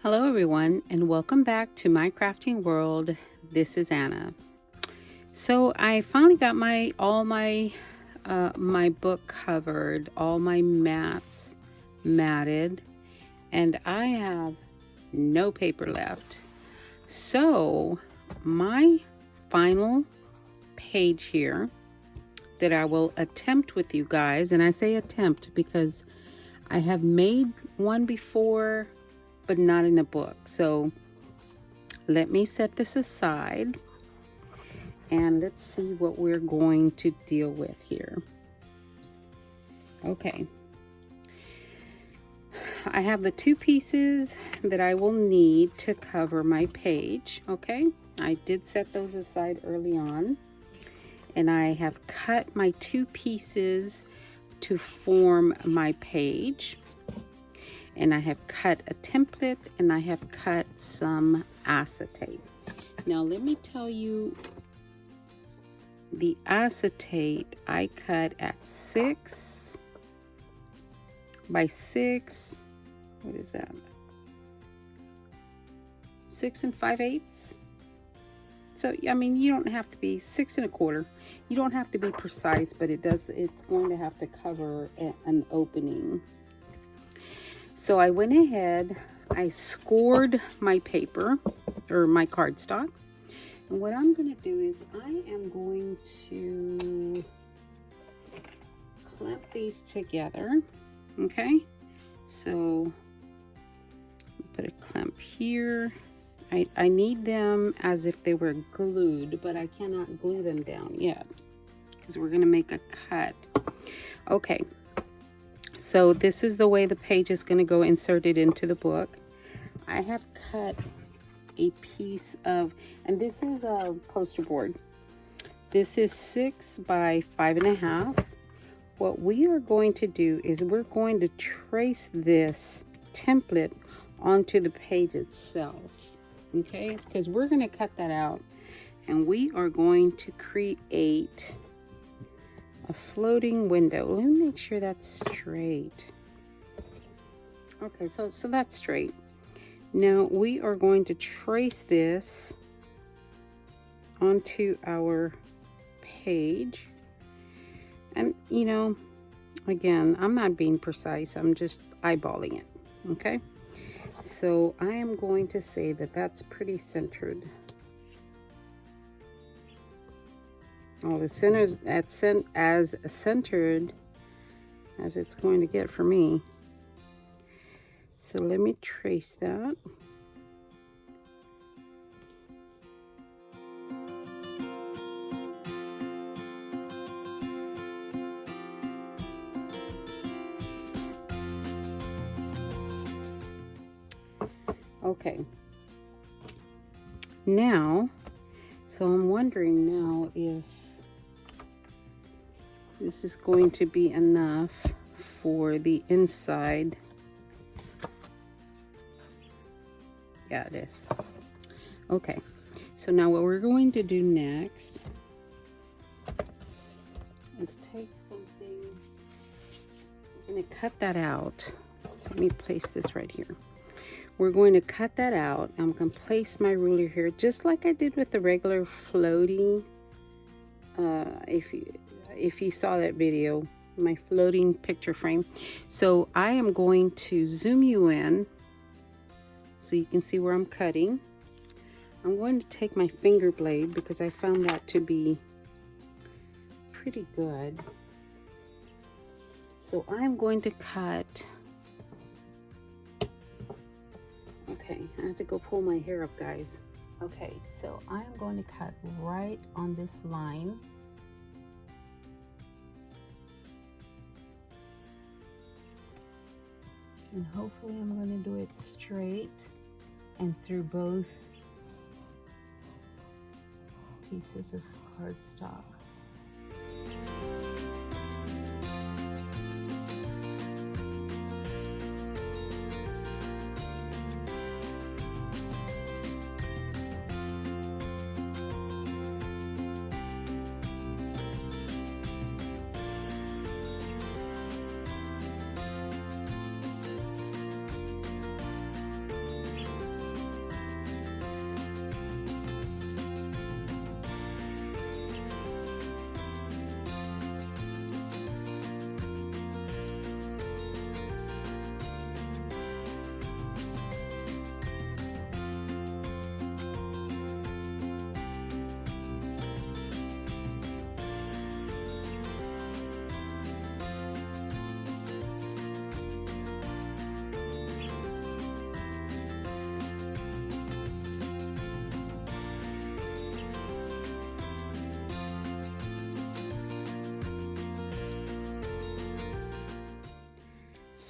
Hello everyone, and welcome back to my crafting world. This is Anna. So I finally got my book covered, all my mats matted, and I have no paper left. So my final page here that I will attempt with you guys, and I say attempt because I have made one before, but not in a book. So let me set this aside and let's see what we're going to deal with here. Okay, I have the two pieces that I will need to cover my page. Okay, I did set those aside early on, and I have cut my two pieces to form my page. And I have cut a template, and I have cut some acetate. Now let me tell you, the acetate I cut at 6 by 6. What is that? 6 5/8. So I mean, you don't have to be 6 1/4. You don't have to be precise, but it's going to have to cover an opening. So I went ahead, I scored my paper or my cardstock. And what I'm going to do is I am going to clamp these together. Okay, so put a clamp here. I need them as if they were glued, but I cannot glue them down yet because we're going to make a cut. Okay. So this is the way the page is going to go inserted into the book. I have cut a piece of, and this is a poster board. This is 6 by 5.5. What we are going to do is we're going to trace this template onto the page itself. Okay, because we're going to cut that out, and we are going to create a floating window. Let me make sure that's straight. Okay, so that's straight. Now we are going to trace this onto our page. And you know, again, I'm not being precise, I'm just eyeballing it. Okay, so I am going to say that that's pretty centered. Well, the center's as centered as it's going to get for me. So let me trace that. Okay. Now, so I'm wondering now if this is going to be enough for the inside. Yeah, it is. Okay, so now what we're going to do next is take something. I'm going to cut that out. Let me place this right here. We're going to cut that out. I'm going to place my ruler here, just like I did with the regular floating. If you saw that video, my floating picture frame. So I am going to zoom you in so you can see where I'm cutting. I'm going to take my finger blade because I found that to be pretty good. So I'm going to cut. Okay, I have to go pull my hair up, guys. Okay, so I'm going to cut right on this line. And hopefully I'm going to do it straight and through both pieces of cardstock.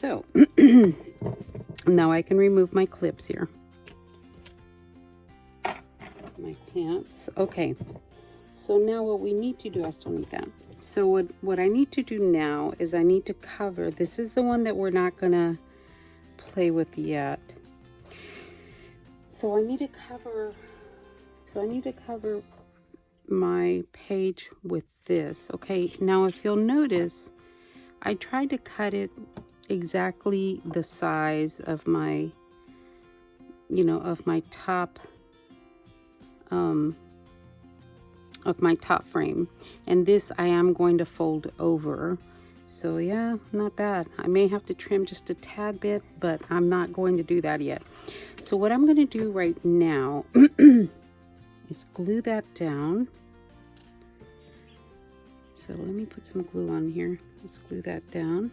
So now I can remove my clips here. My clamps. Okay. So now what we need to do, I still need that. So what I need to do now is I need to cover, this is the one that we're not gonna play with yet. So I need to cover my page with this. Okay, now if you'll notice, I tried to cut it exactly the size of my, of my top frame, and this I am going to fold over. So yeah, not bad. I may have to trim just a tad bit, but I'm not going to do that yet. So what I'm going to do right now is glue that down. So let me put some glue on here. Let's glue that down.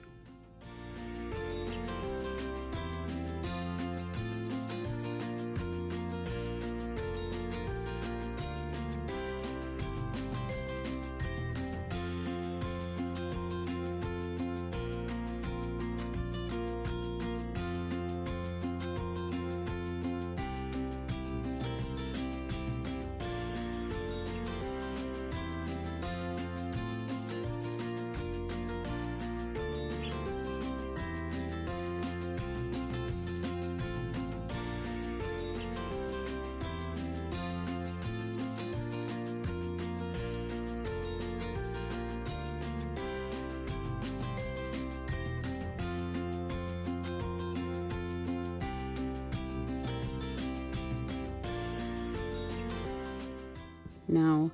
Now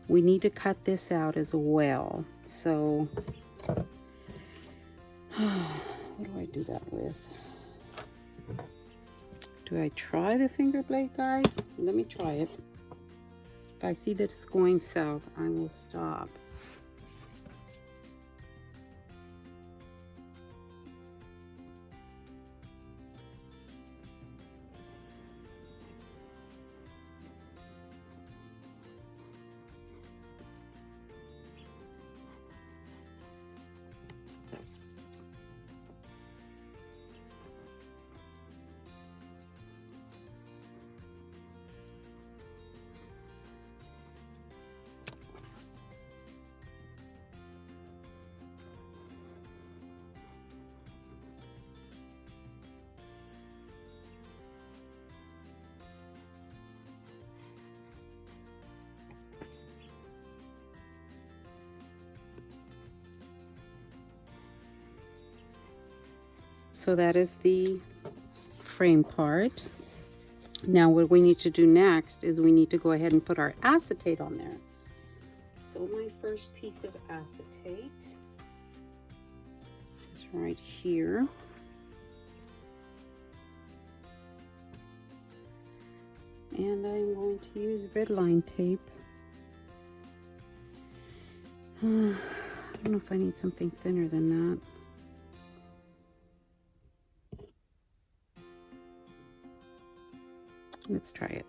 we need to cut this out as well. So what do I do that with? Do I try the finger blade, guys? Let me try it. If I see that it's going south, I will stop. So that is the frame part. Now what we need to do next is we need to go ahead and put our acetate on there. So my first piece of acetate is right here. And I'm going to use red line tape. I don't know if I need something thinner than that. Let's try it.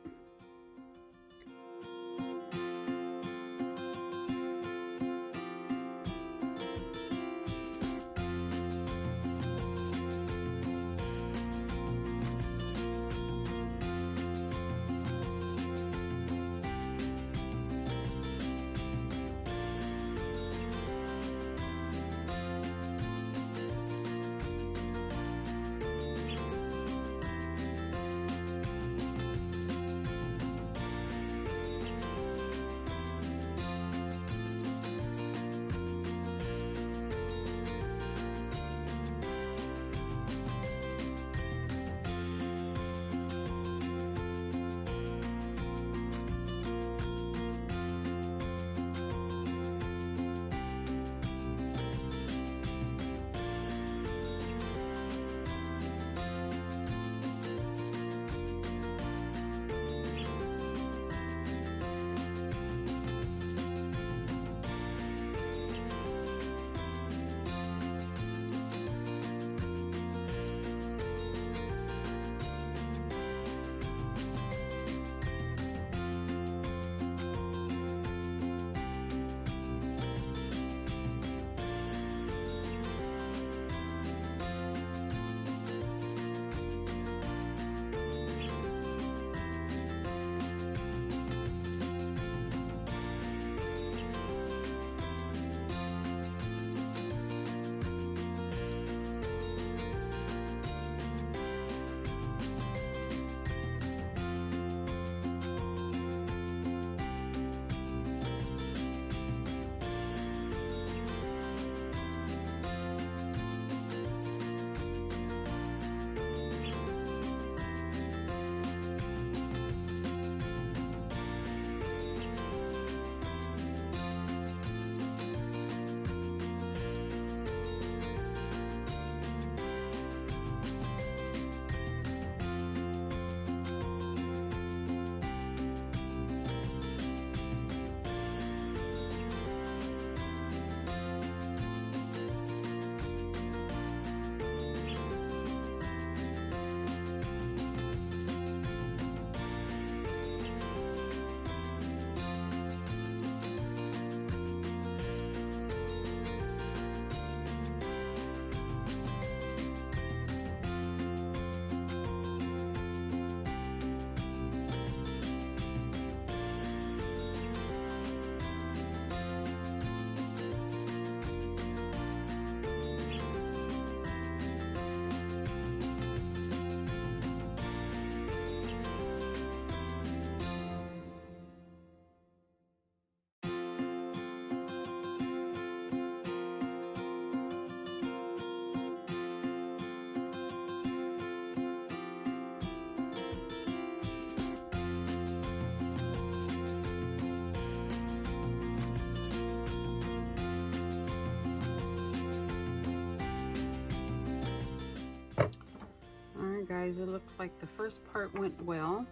guys, it looks like the first part went well.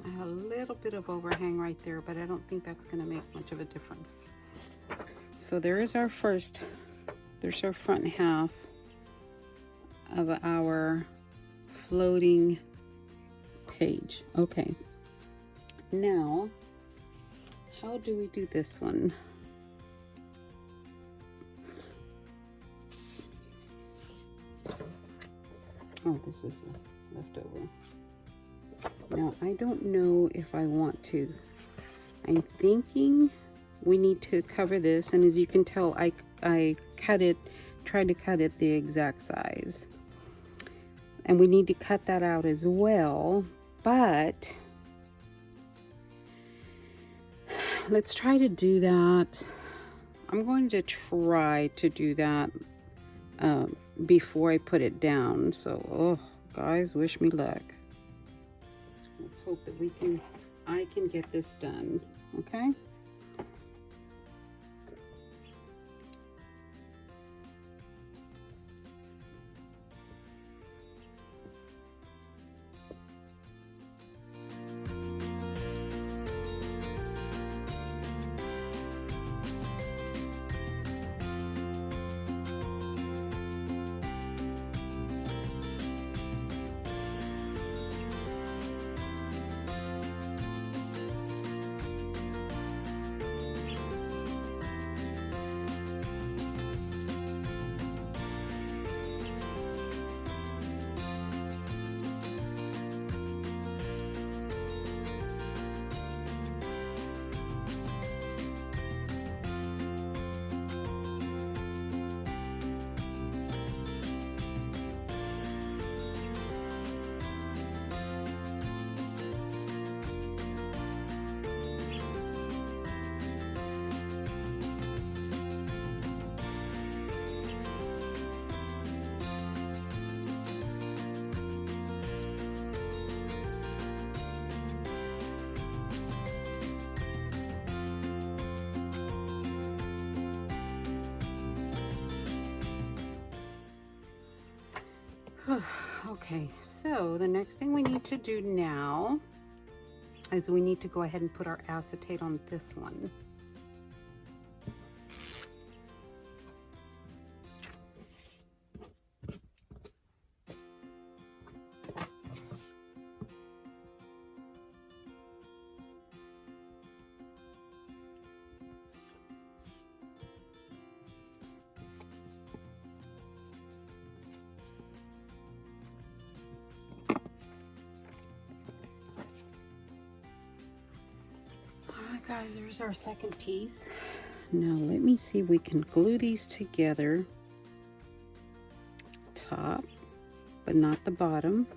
I had a little bit of overhang right there, but I don't think that's going to make much of a difference. So there's our front half of our floating page. Okay, now how do we do this one? Oh, this is the leftover. Now, I don't know if I want to. I'm thinking we need to cover this, and as you can tell, I tried to cut it the exact size. And we need to cut that out as well, but let's try to do that. I'm going to try to do that before I put it down. So, oh, guys, wish me luck. Let's hope that I can get this done, okay? Okay, so the next thing we need to do now is we need to go ahead and put our acetate on this one. Guys, there's our second piece. Now let me see if we can glue these together. Top, but not the bottom.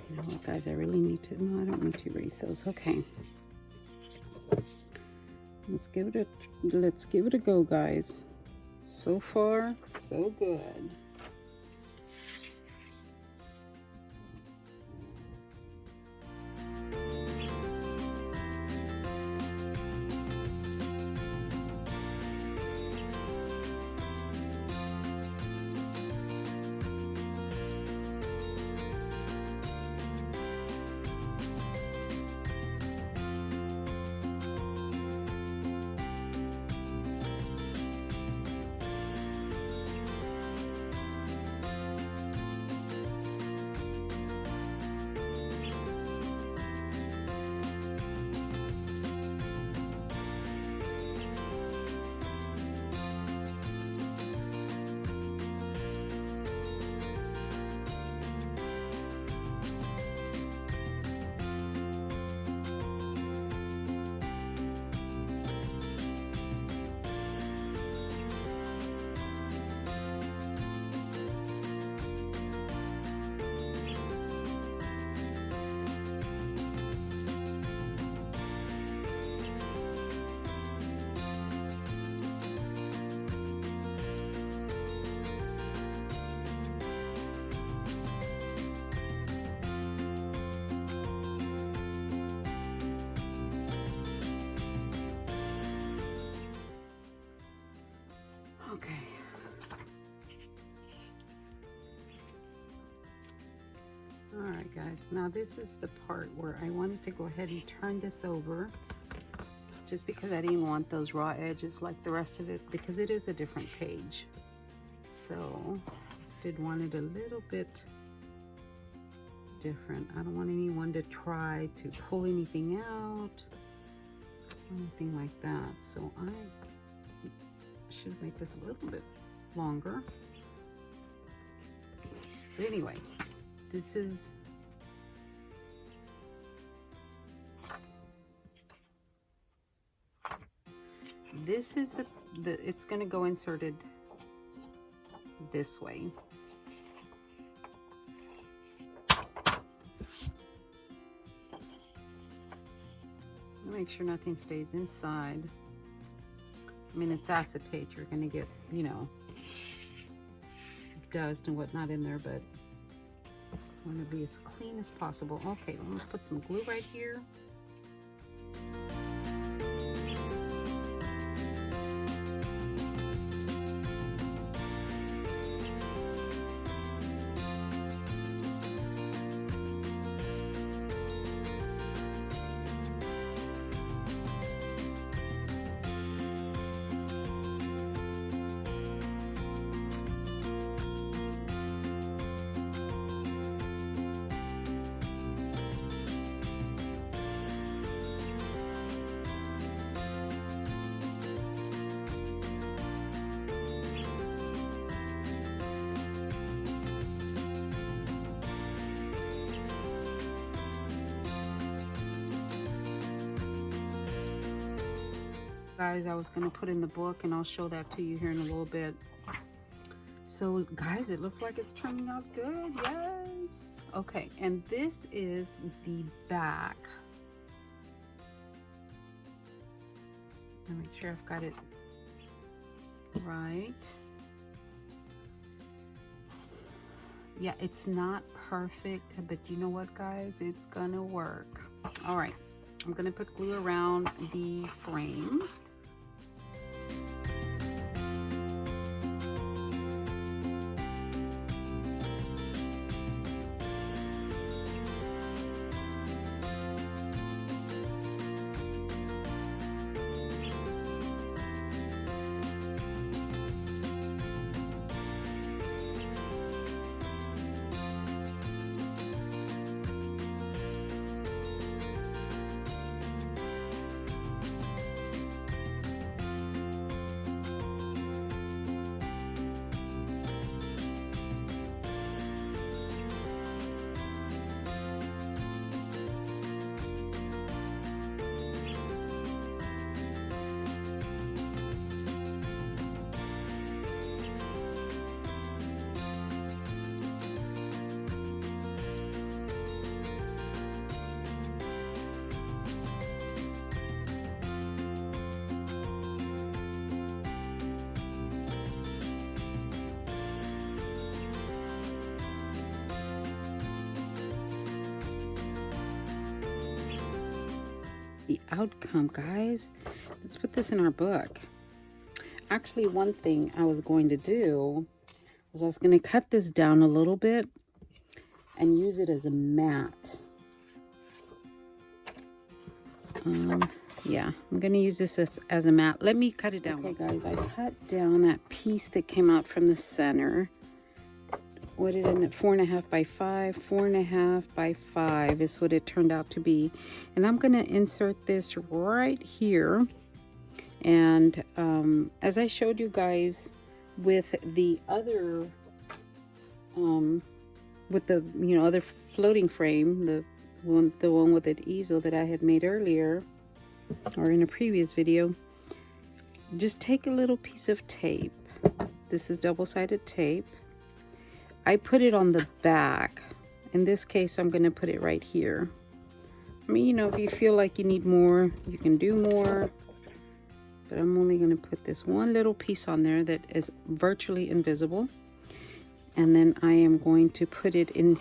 You know what, guys, I really need to, no, I don't need to erase those. Okay. Let's give it a go, guys. So far, so good. All right, guys, now this is the part where I wanted to go ahead and turn this over, just because I didn't want those raw edges like the rest of it, because it is a different page. So did want it a little bit different. I don't want anyone to try to pull anything out, anything like that. So I should make this a little bit longer. But anyway, this is the it's going to go inserted this way. Make sure nothing stays inside. I mean, it's acetate, you're going to get, you know, dust and whatnot in there, but I want to be as clean as possible. Okay, I'm going to put some glue right here. Guys, I was going to put in the book, and I'll show that to you here in a little bit. So guys, it looks like it's turning out good. Yes. Okay, and this is the back. Let me make sure I've got it right. Yeah, it's not perfect, but you know what, guys, it's gonna work. All right, I'm gonna put glue around the frame. The outcome, guys. Let's put this in our book. Actually, one thing I was going to do was I was going to cut this down a little bit and use it as a mat. Yeah, I'm going to use this as a mat. Let me cut it down. Okay, guys, I cut down that piece that came out from the center. What did it end up? 4.5 by 5. 4.5 by 5 is what it turned out to be. And I'm going to insert this right here. And as I showed you guys with the other, with the other floating frame, the one with the easel that I had made earlier, or in a previous video, just take a little piece of tape. This is double-sided tape. I put it on the back. In this case, I'm going to put it right here. I mean, if you feel like you need more, you can do more. But I'm only going to put this one little piece on there that is virtually invisible. And then I am going to put it in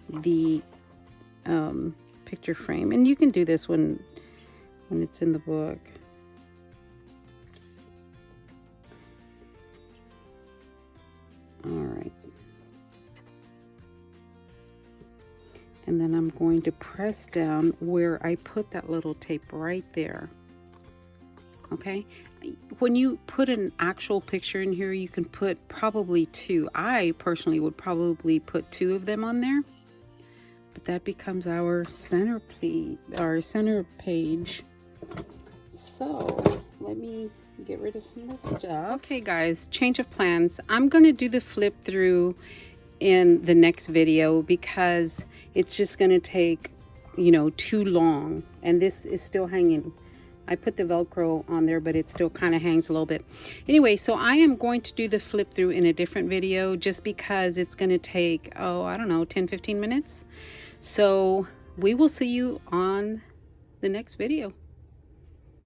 the picture frame. And you can do this when it's in the book. All right. And then I'm going to press down where I put that little tape right there. Okay, when you put an actual picture in here, you can put probably 2. I personally would probably put 2 of them on there, but that becomes our center page. So let me get rid of some of this stuff. Okay guys, change of plans. I'm going to do the flip through in the next video because it's just going to take, you know, too long, and this is still hanging. I put the Velcro on there, but it still kind of hangs a little bit. Anyway, so I am going to do the flip through in a different video just because it's going to take, oh, I don't know, 10-15 minutes. So we will see you on the next video.